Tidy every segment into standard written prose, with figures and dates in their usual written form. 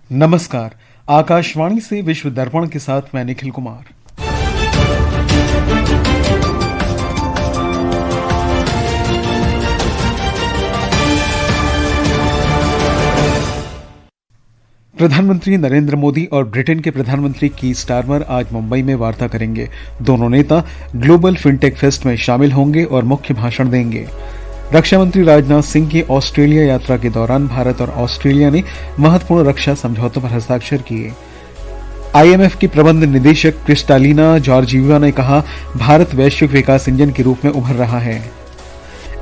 नमस्कार। आकाशवाणी से विश्व दर्पण के साथ मैं निखिल कुमार। प्रधानमंत्री नरेंद्र मोदी और ब्रिटेन के प्रधानमंत्री की स्टारमर आज मुंबई में वार्ता करेंगे। दोनों नेता ग्लोबल फिनटेक फेस्ट में शामिल होंगे और मुख्य भाषण देंगे। रक्षा मंत्री राजनाथ सिंह की ऑस्ट्रेलिया यात्रा के दौरान भारत और ऑस्ट्रेलिया ने महत्वपूर्ण रक्षा समझौतों पर हस्ताक्षर किए। आईएमएफ की प्रबंध निदेशक क्रिस्टालिना जॉर्जिवा ने कहा, भारत वैश्विक विकास इंजन के रूप में उभर रहा है।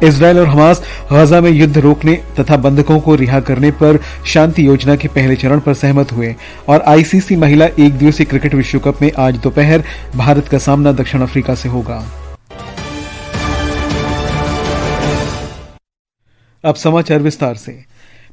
इजरायल और हमास गजा में युद्ध रोकने तथा बंधकों को रिहा करने पर शांति योजना के पहले चरण पर सहमत हुए। और आईसीसी महिला एक दिवसीय क्रिकेट विश्व कप में आज दोपहर भारत का सामना दक्षिण अफ्रीका से होगा। अब समाचार विस्तार से।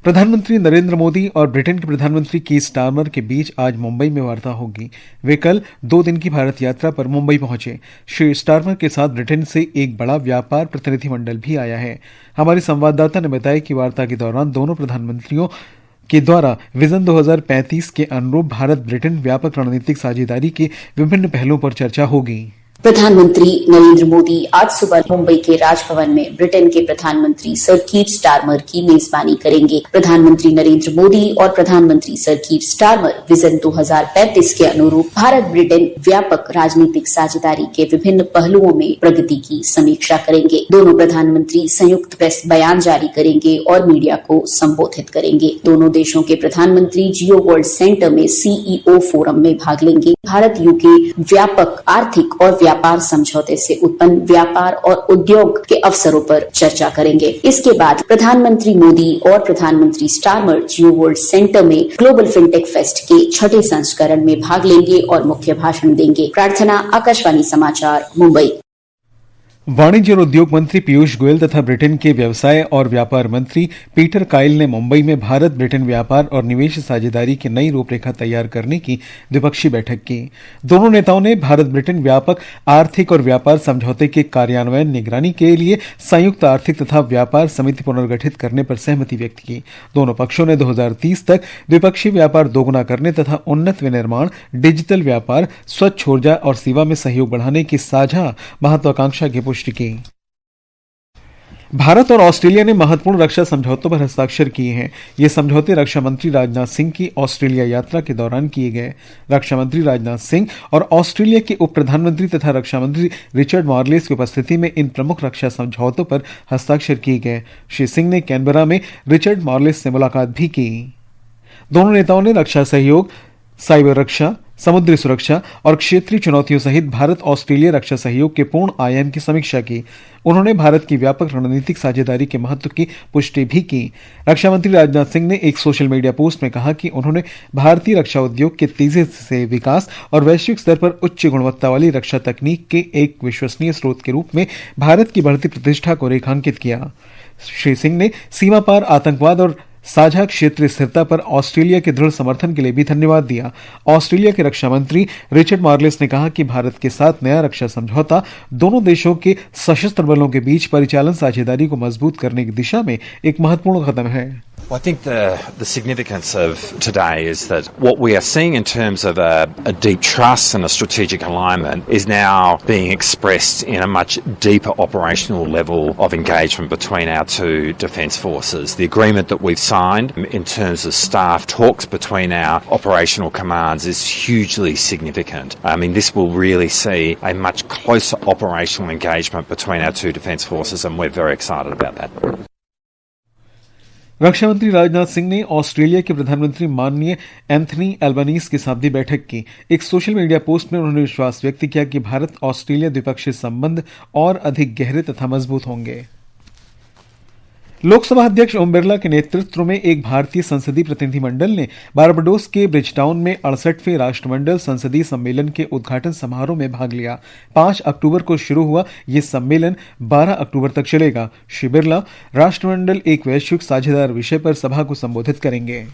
प्रधानमंत्री नरेंद्र मोदी और ब्रिटेन के प्रधानमंत्री की स्टारमर के बीच आज मुंबई में वार्ता होगी। वे कल 2 दिन की भारत यात्रा पर मुंबई पहुंचे। श्री स्टारमर के साथ ब्रिटेन से एक बड़ा व्यापार प्रतिनिधिमंडल भी आया है। हमारे संवाददाता ने बताया कि वार्ता के दौरान दोनों प्रधानमंत्रियों के द्वारा विजन 2035 के अनुरूप भारत ब्रिटेन व्यापक रणनीतिक साझेदारी के विभिन्न पहलुओं पर चर्चा होगी। प्रधानमंत्री नरेंद्र मोदी आज सुबह मुंबई के राजभवन में ब्रिटेन के प्रधानमंत्री सर कीर स्टारमर की मेजबानी करेंगे। प्रधानमंत्री नरेंद्र मोदी और प्रधानमंत्री सर कीर स्टारमर विजन 2035 के अनुरूप भारत ब्रिटेन व्यापक राजनीतिक साझेदारी के विभिन्न पहलुओं में प्रगति की समीक्षा करेंगे। दोनों प्रधानमंत्री संयुक्त प्रेस बयान जारी करेंगे और मीडिया को संबोधित करेंगे। दोनों देशों के प्रधानमंत्री जियो वर्ल्ड सेंटर में सीईओ फोरम में भाग लेंगे। भारत यूके व्यापक आर्थिक और व्यापार समझौते से उत्पन्न व्यापार और उद्योग के अवसरों पर चर्चा करेंगे। इसके बाद प्रधानमंत्री मोदी और प्रधानमंत्री स्टारमर जियो वर्ल्ड सेंटर में ग्लोबल फिनटेक फेस्ट के 6ठे संस्करण में भाग लेंगे और मुख्य भाषण देंगे। प्रार्थना, आकाशवाणी समाचार, मुंबई। वाणिज्य और उद्योग मंत्री पीयूष गोयल तथा ब्रिटेन के व्यवसाय और व्यापार मंत्री पीटर काइल ने मुंबई में भारत ब्रिटेन व्यापार और निवेश साझेदारी की नई रूपरेखा तैयार करने की द्विपक्षीय बैठक की। दोनों नेताओं ने भारत ब्रिटेन व्यापक आर्थिक और व्यापार समझौते के कार्यान्वयन निगरानी के लिए संयुक्त आर्थिक तथा व्यापार समिति पुनर्गठित करने पर सहमति व्यक्त की। दोनों पक्षों ने 2030 तक द्विपक्षीय व्यापार दोगुना करने तथा उन्नत विनिर्माण, डिजिटल व्यापार, स्वच्छ ऊर्जा और सेवा में सहयोग बढ़ाने की साझा महत्वाकांक्षा की पुष्टि की। भारत और ऑस्ट्रेलिया ने महत्वपूर्ण रक्षा समझौतों पर हस्ताक्षर किए हैं। ये समझौते रक्षा मंत्री राजनाथ सिंह की ऑस्ट्रेलिया यात्रा के दौरान किए गए। रक्षा मंत्री राजनाथ सिंह और ऑस्ट्रेलिया के उप प्रधानमंत्री तथा रक्षा मंत्री रिचर्ड मार्लेस की उपस्थिति में इन प्रमुख रक्षा समझौतों पर हस्ताक्षर किए गए। श्री सिंह ने कैनबरा में रिचर्ड मार्लेस से मुलाकात भी की। दोनों नेताओं ने रक्षा सहयोग, साइबर रक्षा, समुद्री सुरक्षा और क्षेत्रीय चुनौतियों सहित भारत ऑस्ट्रेलिया रक्षा सहयोग के पूर्ण आयाम की समीक्षा की। उन्होंने भारत की व्यापक रणनीतिक साझेदारी के महत्व की पुष्टि भी की। रक्षा मंत्री राजनाथ सिंह ने एक सोशल मीडिया पोस्ट में कहा कि उन्होंने भारतीय रक्षा उद्योग के तेजी से विकास और वैश्विक स्तर पर उच्च गुणवत्ता वाली रक्षा तकनीक के एक विश्वसनीय स्रोत के रूप में भारत की बढ़ती प्रतिष्ठा को रेखांकित किया। श्री सिंह ने सीमा पार आतंकवाद और साझा क्षेत्रीय स्थिरता पर ऑस्ट्रेलिया के दृढ़ समर्थन के लिए भी धन्यवाद दिया। ऑस्ट्रेलिया के रक्षा मंत्री रिचर्ड मार्लेस ने कहा कि भारत के साथ नया रक्षा समझौता दोनों देशों के सशस्त्र बलों के बीच परिचालन साझेदारी को मजबूत करने की दिशा में एक महत्वपूर्ण कदम है। Well, I think the significance of today is that what we are seeing in terms of a deep trust and a strategic alignment is now being expressed in a much deeper operational level of engagement between our two defence forces. The agreement that we've signed in terms of staff talks between our operational commands is hugely significant. I mean, this will really see a much closer operational engagement between our two defence forces, and we're very excited about that. रक्षा मंत्री राजनाथ सिंह ने Australia के प्रधानमंत्री माननीय Anthony Albanese के साथ भी बैठक की। एक सोशल मीडिया पोस्ट में उन्होंने विश्वास व्यक्त किया कि भारत ऑस्ट्रेलिया द्विपक्षीय संबंध और अधिक गहरे तथा मजबूत होंगे। लोकसभा अध्यक्ष ओम बिरला के नेतृत्व में एक भारतीय संसदीय प्रतिनिधिमंडल ने बारबाडोस के ब्रिजटाउन में 68वें राष्ट्रमंडल संसदीय सम्मेलन के उद्घाटन समारोह में भाग लिया। 5 अक्टूबर को शुरू हुआ यह सम्मेलन 12 अक्टूबर तक चलेगा। श्री बिरला राष्ट्रमंडल एक वैश्विक साझेदार विषय पर सभा को संबोधित करेंगे।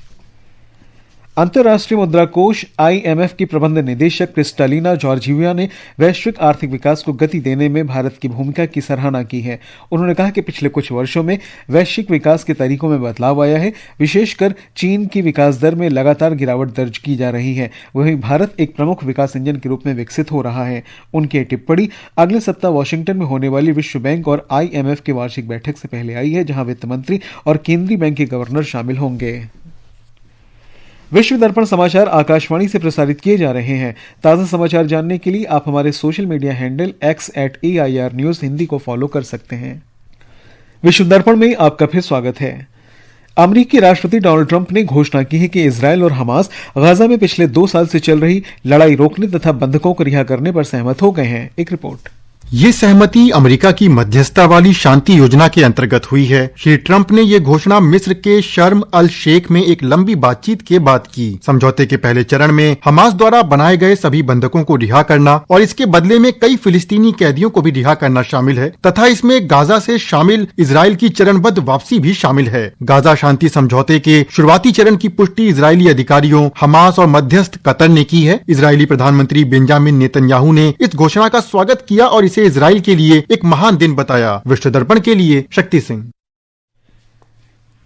अंतर्राष्ट्रीय मुद्रा कोष IMF की प्रबंध निदेशक क्रिस्टालिना जॉर्जिवा ने वैश्विक आर्थिक विकास को गति देने में भारत की भूमिका की सराहना की है। उन्होंने कहा कि पिछले कुछ वर्षों में वैश्विक विकास के तरीकों में बदलाव आया है, विशेषकर चीन की विकास दर में लगातार गिरावट दर्ज की जा रही है। वहीं भारत एक प्रमुख विकास इंजन के रूप में विकसित हो रहा है। उनकी टिप्पणी अगले सप्ताह वॉशिंगटन में होने वाली विश्व बैंक और IMF की वार्षिक बैठक से पहले आई है, जहां वित्त मंत्री और केंद्रीय बैंक के गवर्नर शामिल होंगे। विश्व दर्पण समाचार आकाशवाणी से प्रसारित किए जा रहे हैं। ताज़ा समाचार जानने के लिए आप हमारे social media handle X@AIR News Hindi को फॉलो कर सकते हैं। विश्व दर्पण में आपका फिर स्वागत है। अमेरिकी राष्ट्रपति डोनाल्ड ट्रंप ने घोषणा की है कि इजरायल और हमास गाजा में पिछले 2 साल से चल रही लड़ाई रोकने तथा बंधकों को रिहा करने पर सहमत हो गए हैं। एक रिपोर्ट। ये सहमति अमेरिका की मध्यस्थता वाली शांति योजना के अंतर्गत हुई है। श्री ट्रंप ने ये घोषणा मिस्र के शर्म अल शेख में एक लंबी बातचीत के बाद की। समझौते के पहले चरण में हमास द्वारा बनाए गए सभी बंधकों को रिहा करना और इसके बदले में कई फिलिस्तीनी कैदियों को भी रिहा करना शामिल है तथा इसमें गाजा से शामिल इजरायल की चरणबद्ध वापसी भी शामिल है। गाजा शांति समझौते के शुरुआती चरण की पुष्टि इजरायली अधिकारियों, हमास और मध्यस्थ कतर ने की है। इजरायली प्रधानमंत्री बेंजामिन नेतन्याहू ने इस घोषणा का स्वागत किया और इसे इजराइल के लिए एक महान दिन बताया। विश्व दर्पण के लिए शक्ति सिंह।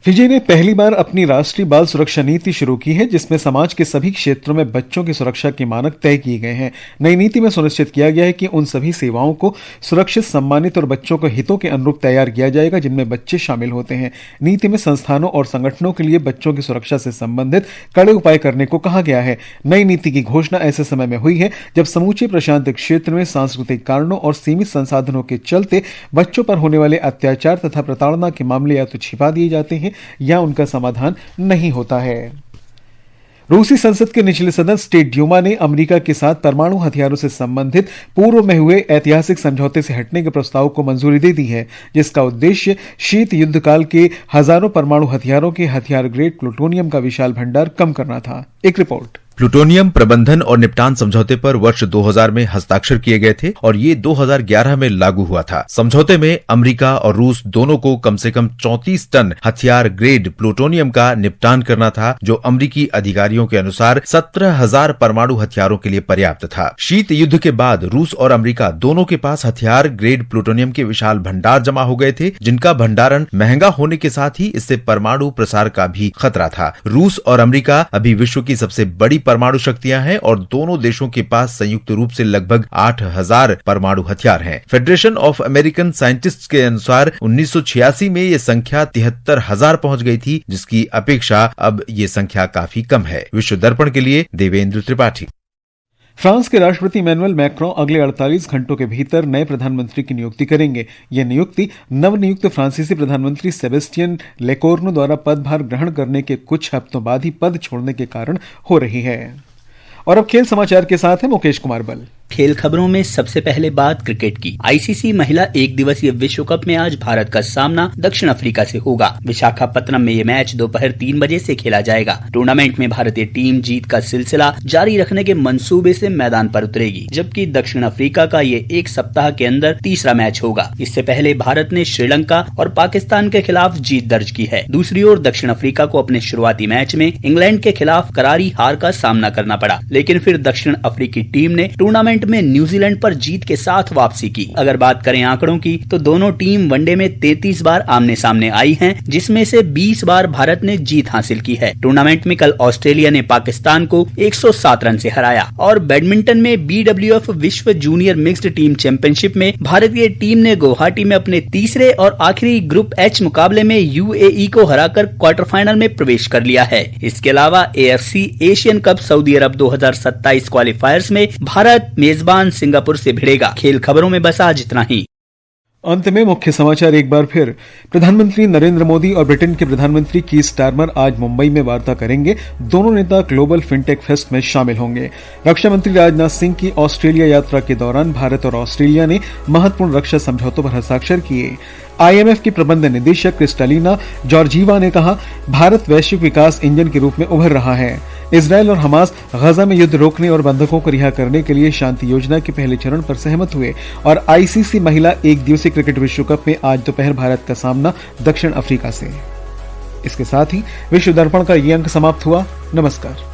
फिजी ने पहली बार अपनी राष्ट्रीय बाल सुरक्षा नीति शुरू की है, जिसमें समाज के सभी क्षेत्रों में बच्चों की सुरक्षा के मानक तय किए गए हैं। नई नीति में सुनिश्चित किया गया है कि उन सभी सेवाओं को सुरक्षित, सम्मानित और बच्चों के हितों के अनुरूप तैयार किया जाएगा जिनमें बच्चे शामिल होते हैं। नीति में संस्थानों और संगठनों के लिए बच्चों की सुरक्षा से संबंधित कड़े उपाय करने को कहा गया है। नई नीति की घोषणा ऐसे समय में हुई है जब समूचे प्रशांत क्षेत्र में सांस्कृतिक कारणों और सीमित संसाधनों के चलते बच्चों पर होने वाले अत्याचार तथा प्रताड़ना के मामले या तो छिपा दिए जाते हैं या उनका समाधान नहीं होता है। रूसी संसद के निचले सदन स्टेट ड्यूमा ने अमेरिका के साथ परमाणु हथियारों से संबंधित पूर्व में हुए ऐतिहासिक समझौते से हटने के प्रस्ताव को मंजूरी दे दी है, जिसका उद्देश्य शीत युद्ध काल के हजारों परमाणु हथियारों के हथियार ग्रेड प्लूटोनियम का विशाल भंडार कम करना था। एक रिपोर्ट। प्लूटोनियम प्रबंधन और निपटान समझौते पर वर्ष 2000 में हस्ताक्षर किए गए थे और ये 2011 में लागू हुआ था। समझौते में अमेरिका और रूस दोनों को कम से कम 34 टन हथियार ग्रेड प्लूटोनियम का निपटान करना था, जो अमेरिकी अधिकारियों के अनुसार 17,000 परमाणु हथियारों के लिए पर्याप्त था। शीत युद्ध के बाद रूस और अमेरिका दोनों के पास हथियार ग्रेड प्लूटोनियम के विशाल भंडार जमा हो गए थे, जिनका भंडारण महंगा होने के साथ ही इससे परमाणु प्रसार का भी खतरा था। रूस और अमेरिका अभी विश्व की सबसे बड़ी परमाणु शक्तियां हैं और दोनों देशों के पास संयुक्त रूप से लगभग 8,000 परमाणु हथियार हैं। फेडरेशन ऑफ अमेरिकन साइंटिस्ट्स के अनुसार 1986 में ये संख्या 73,000 पहुंच गई थी, जिसकी अपेक्षा अब ये संख्या काफी कम है। विश्व दर्पण के लिए देवेंद्र त्रिपाठी। फ्रांस के राष्ट्रपति इमैनुअल मैक्रों अगले 48 घंटों के भीतर नए प्रधानमंत्री की नियुक्ति करेंगे। यह नियुक्ति नवनियुक्त फ्रांसीसी प्रधानमंत्री सेबेस्टियन लेकोर्नु द्वारा पदभार ग्रहण करने के कुछ हफ्तों बाद ही पद छोड़ने के कारण हो रही है। और अब खेल समाचार के साथ है मुकेश कुमार बल। खेल खबरों में सबसे पहले बात क्रिकेट की। आईसीसी महिला एक दिवसीय विश्व कप में आज भारत का सामना दक्षिण अफ्रीका से होगा। विशाखापत्तनम में ये मैच दोपहर 3 बजे से खेला जाएगा। टूर्नामेंट में भारतीय टीम जीत का सिलसिला जारी रखने के मंसूबे से मैदान पर उतरेगी, जबकि दक्षिण अफ्रीका का ये एक सप्ताह के अंदर तीसरा मैच होगा। इससे पहले भारत ने श्रीलंका और पाकिस्तान के खिलाफ जीत दर्ज की है। दूसरी ओर दक्षिण अफ्रीका को अपने शुरुआती मैच में इंग्लैंड के खिलाफ करारी हार का सामना करना पड़ा, लेकिन फिर दक्षिण अफ्रीकी टीम ने टूर्नामेंट में न्यूजीलैंड पर जीत के साथ वापसी की। अगर बात करें आंकड़ों की, तो दोनों टीम वनडे में 33 बार आमने सामने आई हैं, जिसमें से 20 बार भारत ने जीत हासिल की है। टूर्नामेंट में कल ऑस्ट्रेलिया ने पाकिस्तान को 107 रन से हराया। और बैडमिंटन में BWF विश्व जूनियर मिक्स्ड टीम चैंपियनशिप में भारतीय टीम ने गुवाहाटी में अपने तीसरे और आखिरी ग्रुप H मुकाबले में UAE को हराकर क्वार्टर फाइनल में प्रवेश कर लिया है। इसके अलावा AFC एशियन कप सऊदी अरब 2027 क्वालिफायर्स में भारत मेजबान सिंगापुर से भिड़ेगा। खेल खबरों में बस आज इतना ही। अंत में मुख्य समाचार एक बार फिर। प्रधानमंत्री नरेंद्र मोदी और ब्रिटेन के प्रधानमंत्री कीर स्टारमर आज मुंबई में वार्ता करेंगे। दोनों नेता ग्लोबल फिनटेक फेस्ट में शामिल होंगे। रक्षा मंत्री राजनाथ सिंह की ऑस्ट्रेलिया यात्रा के दौरान भारत और ऑस्ट्रेलिया ने महत्वपूर्ण रक्षा समझौतों पर हस्ताक्षर किए। IMF की प्रबंध निदेशक क्रिस्टालिना जॉर्जिवा ने कहा, भारत वैश्विक विकास इंजन के रूप में उभर रहा है। इजरायल और हमास गाजा में युद्ध रोकने और बंधकों को रिहा करने के लिए शांति योजना के पहले चरण पर सहमत हुए। और ICC महिला एक दिवसीय क्रिकेट विश्व कप में आज दोपहर भारत का सामना दक्षिण अफ्रीका से। इसके साथ ही विश्व दर्पण का ये अंक समाप्त हुआ। नमस्कार।